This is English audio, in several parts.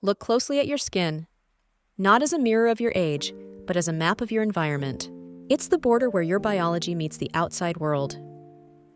Look closely at your skin, not as a mirror of your age, but as a map of your environment. It's the border where your biology meets the outside world.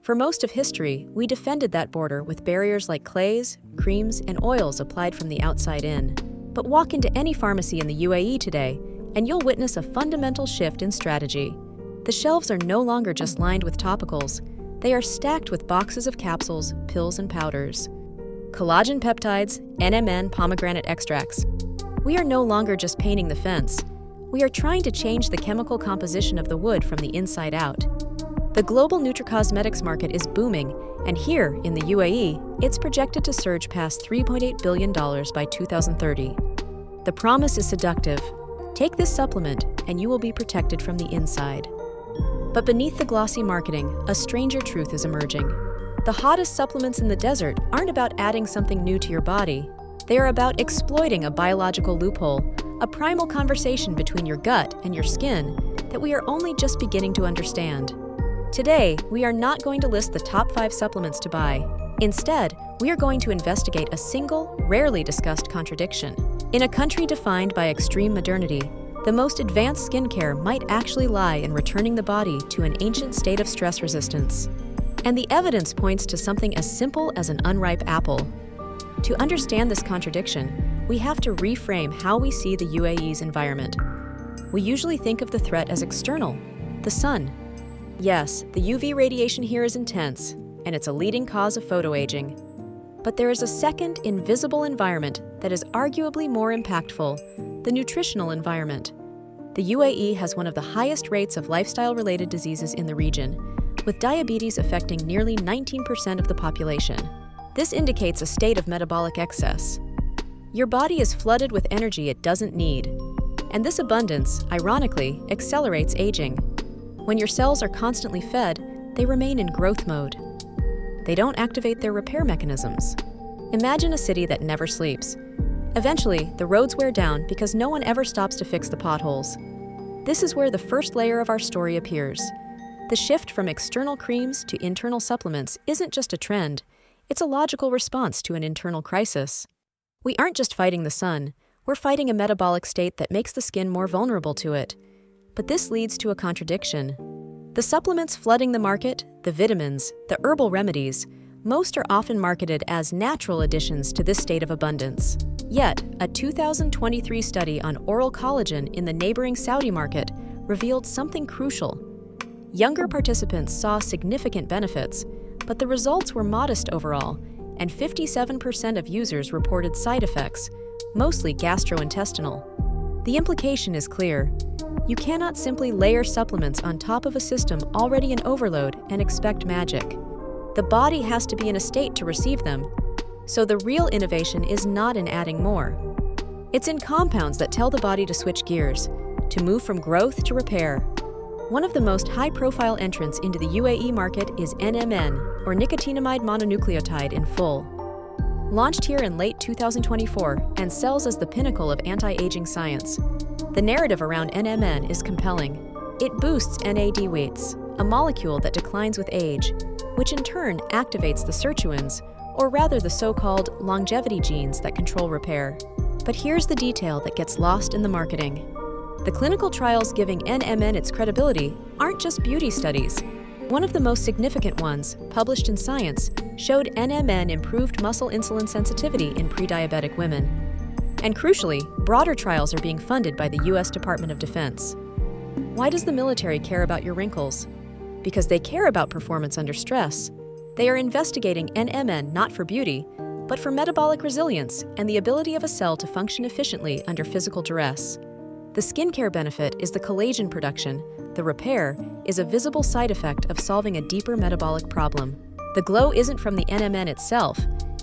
For most of history, we defended that border with barriers like clays, creams, and oils applied from the outside in. But walk into any pharmacy in the UAE today, and you'll witness a fundamental shift in strategy. The shelves are no longer just lined with topicals. They are stacked with boxes of capsules, pills, and powders. Collagen peptides, NMN pomegranate extracts. We are no longer just painting the fence. We are trying to change the chemical composition of the wood from the inside out. The global Nutricosmetics market is booming, and here, in the UAE, it's projected to surge past $3.8 billion by 2030. The promise is seductive. Take this supplement, and you will be protected from the inside. But beneath the glossy marketing, a stranger truth is emerging. The hottest supplements in the desert aren't about adding something new to your body. They are about exploiting a biological loophole, a primal conversation between your gut and your skin that we are only just beginning to understand. Today, we are not going to list the top 5 supplements to buy. Instead, we are going to investigate a single, rarely discussed contradiction. In a country defined by extreme modernity, the most advanced skincare might actually lie in returning the body to an ancient state of stress resistance. And the evidence points to something as simple as an unripe apple. To understand this contradiction, we have to reframe how we see the UAE's environment. We usually think of the threat as external, the sun. Yes, the UV radiation here is intense, and it's a leading cause of photoaging. But there is a second, invisible environment that is arguably more impactful, the nutritional environment. The UAE has one of the highest rates of lifestyle-related diseases in the region, with diabetes affecting nearly 19% of the population. This indicates a state of metabolic excess. Your body is flooded with energy it doesn't need, and this abundance, ironically, accelerates aging. When your cells are constantly fed, they remain in growth mode. They don't activate their repair mechanisms. Imagine a city that never sleeps. Eventually, the roads wear down because no one ever stops to fix the potholes. This is where the first layer of our story appears. The shift from external creams to internal supplements isn't just a trend, it's a logical response to an internal crisis. We aren't just fighting the sun, we're fighting a metabolic state that makes the skin more vulnerable to it. But this leads to a contradiction. The supplements flooding the market, the vitamins, the herbal remedies, most are often marketed as natural additions to this state of abundance. Yet, a 2023 study on oral collagen in the neighboring Saudi market revealed something crucial. Younger participants saw significant benefits, but the results were modest overall, and 57% of users reported side effects, mostly gastrointestinal. The implication is clear. You cannot simply layer supplements on top of a system already in overload and expect magic. The body has to be in a state to receive them, so the real innovation is not in adding more. It's in compounds that tell the body to switch gears, to move from growth to repair. One of the most high-profile entrants into the UAE market is NMN, or nicotinamide mononucleotide in full. Launched here in late 2024 and sells as the pinnacle of anti-aging science. The narrative around NMN is compelling. It boosts NAD weights, a molecule that declines with age, which in turn activates the sirtuins, or rather the so-called longevity genes that control repair. But here's the detail that gets lost in the marketing. The clinical trials giving NMN its credibility aren't just beauty studies. One of the most significant ones, published in Science, showed NMN improved muscle insulin sensitivity in pre-diabetic women. And crucially, broader trials are being funded by the US Department of Defense. Why does the military care about your wrinkles? Because they care about performance under stress. They are investigating NMN not for beauty, but for metabolic resilience and the ability of a cell to function efficiently under physical duress. The skincare benefit is the collagen production. The repair is a visible side effect of solving a deeper metabolic problem. The glow isn't from the NMN itself,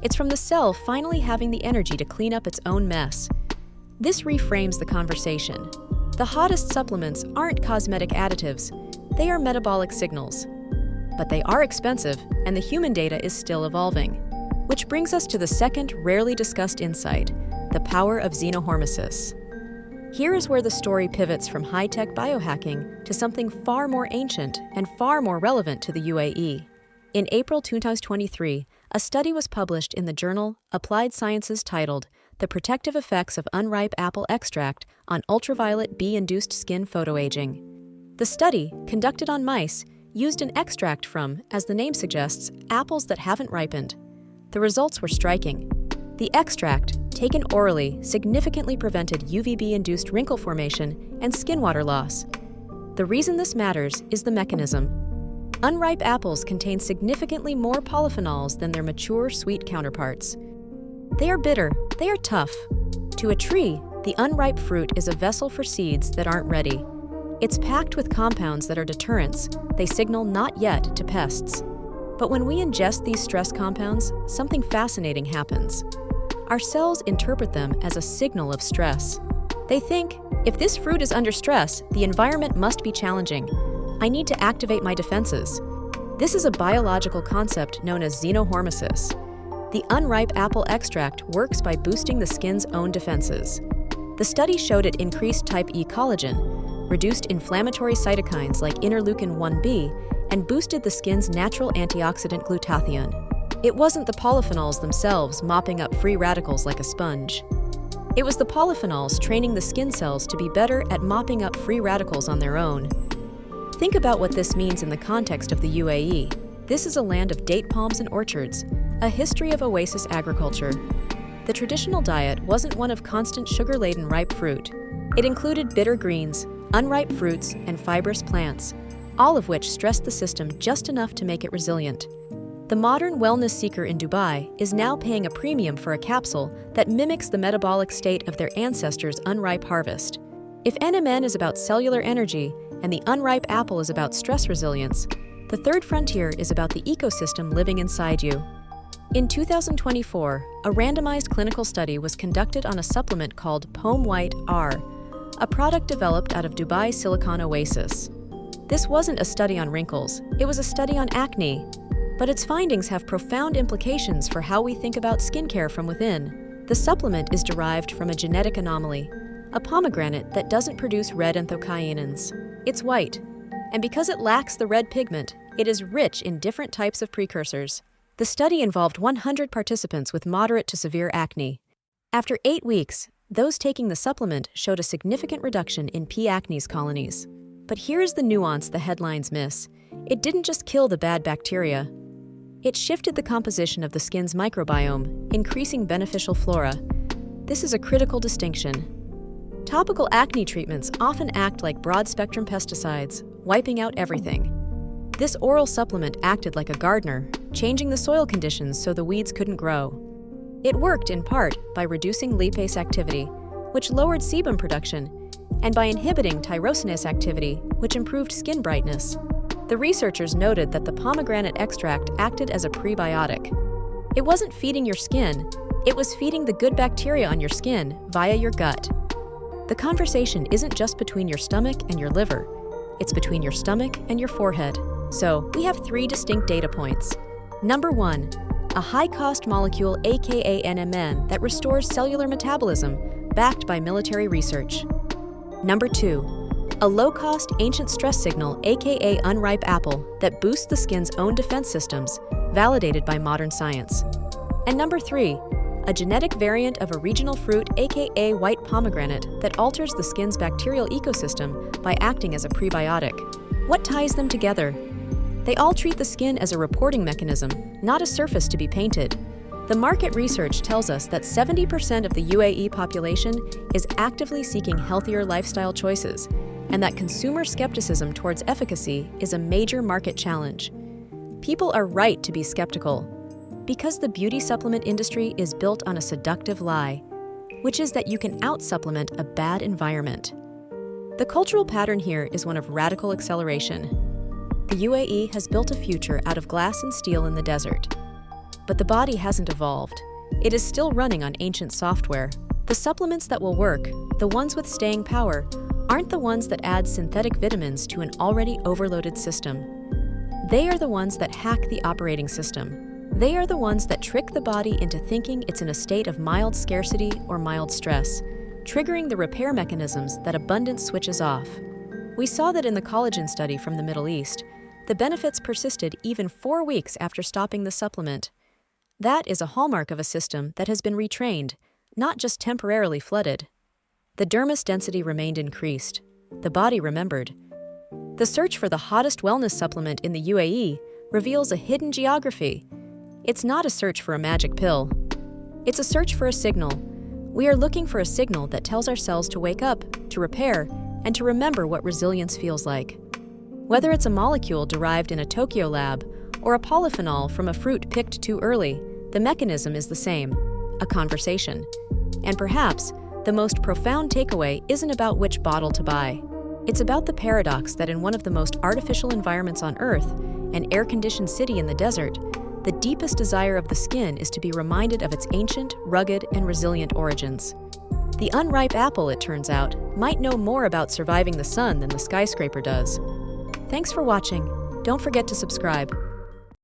it's from the cell finally having the energy to clean up its own mess. This reframes the conversation. The hottest supplements aren't cosmetic additives, they are metabolic signals. But they are expensive, and the human data is still evolving. Which brings us to the second rarely discussed insight, the power of xenohormesis. Here is where the story pivots from high-tech biohacking to something far more ancient and far more relevant to the UAE. In April 2023, a study was published in the journal Applied Sciences titled the protective effects of unripe apple extract on ultraviolet B-induced skin photoaging. The study, conducted on mice, used an extract from, as the name suggests, apples that haven't ripened. The results were striking. The extract, taken orally, significantly prevented UVB-induced wrinkle formation and skin water loss. The reason this matters is the mechanism. Unripe apples contain significantly more polyphenols than their mature, sweet counterparts. They are bitter, they are tough. To a tree, the unripe fruit is a vessel for seeds that aren't ready. It's packed with compounds that are deterrents. They signal not yet to pests. But when we ingest these stress compounds, something fascinating happens. Our cells interpret them as a signal of stress. They think, if this fruit is under stress, the environment must be challenging. I need to activate my defenses. This is a biological concept known as xenohormesis. The unripe apple extract works by boosting the skin's own defenses. The study showed it increased type E collagen, reduced inflammatory cytokines like interleukin-1b, and boosted the skin's natural antioxidant glutathione. It wasn't the polyphenols themselves mopping up free radicals like a sponge. It was the polyphenols training the skin cells to be better at mopping up free radicals on their own. Think about what this means in the context of the UAE. This is a land of date palms and orchards, a history of oasis agriculture. The traditional diet wasn't one of constant sugar-laden ripe fruit. It included bitter greens, unripe fruits, and fibrous plants, all of which stressed the system just enough to make it resilient. The modern wellness seeker in Dubai is now paying a premium for a capsule that mimics the metabolic state of their ancestors' unripe harvest. If NMN is about cellular energy and the unripe apple is about stress resilience, the third frontier is about the ecosystem living inside you. In 2024, a randomized clinical study was conducted on a supplement called PomWhite R, a product developed out of Dubai's Silicon Oasis. This wasn't a study on wrinkles, it was a study on acne, but its findings have profound implications for how we think about skincare from within. The supplement is derived from a genetic anomaly, a pomegranate that doesn't produce red anthocyanins. It's white, and because it lacks the red pigment, it is rich in different types of precursors. The study involved 100 participants with moderate to severe acne. After 8 weeks, those taking the supplement showed a significant reduction in P. acnes colonies. But here's the nuance the headlines miss. It didn't just kill the bad bacteria. It shifted the composition of the skin's microbiome, increasing beneficial flora. This is a critical distinction. Topical acne treatments often act like broad-spectrum pesticides, wiping out everything. This oral supplement acted like a gardener, changing the soil conditions so the weeds couldn't grow. It worked in part by reducing lipase activity, which lowered sebum production, and by inhibiting tyrosinase activity, which improved skin brightness. The researchers noted that the pomegranate extract acted as a prebiotic. It wasn't feeding your skin, it was feeding the good bacteria on your skin via your gut. The conversation isn't just between your stomach and your liver, it's between your stomach and your forehead. So, we have 3 distinct data points. Number 1, a high-cost molecule aka NMN that restores cellular metabolism, backed by military research. Number 2, a low-cost ancient stress signal aka unripe apple that boosts the skin's own defense systems, validated by modern science. And number 3, a genetic variant of a regional fruit aka white pomegranate that alters the skin's bacterial ecosystem by acting as a prebiotic. What ties them together? They all treat the skin as a reporting mechanism, not a surface to be painted. The market research tells us that 70% of the UAE population is actively seeking healthier lifestyle choices, and that consumer skepticism towards efficacy is a major market challenge. People are right to be skeptical, because the beauty supplement industry is built on a seductive lie, which is that you can out-supplement a bad environment. The cultural pattern here is one of radical acceleration. The UAE has built a future out of glass and steel in the desert. But the body hasn't evolved. It is still running on ancient software. The supplements that will work, the ones with staying power, aren't the ones that add synthetic vitamins to an already overloaded system. They are the ones that hack the operating system. They are the ones that trick the body into thinking it's in a state of mild scarcity or mild stress, triggering the repair mechanisms that abundance switches off. We saw that in the collagen study from the Middle East. The benefits persisted even 4 weeks after stopping the supplement. That is a hallmark of a system that has been retrained, not just temporarily flooded. The dermis density remained increased. The body remembered. The search for the hottest wellness supplement in the UAE reveals a hidden geography. It's not a search for a magic pill. It's a search for a signal. We are looking for a signal that tells our cells to wake up, to repair, and to remember what resilience feels like. Whether it's a molecule derived in a Tokyo lab or a polyphenol from a fruit picked too early, the mechanism is the same: a conversation. And perhaps the most profound takeaway isn't about which bottle to buy. It's about the paradox that in one of the most artificial environments on Earth, an air-conditioned city in the desert, the deepest desire of the skin is to be reminded of its ancient, rugged, and resilient origins. The unripe apple, it turns out, might know more about surviving the sun than the skyscraper does. Thanks for watching. Don't forget to subscribe.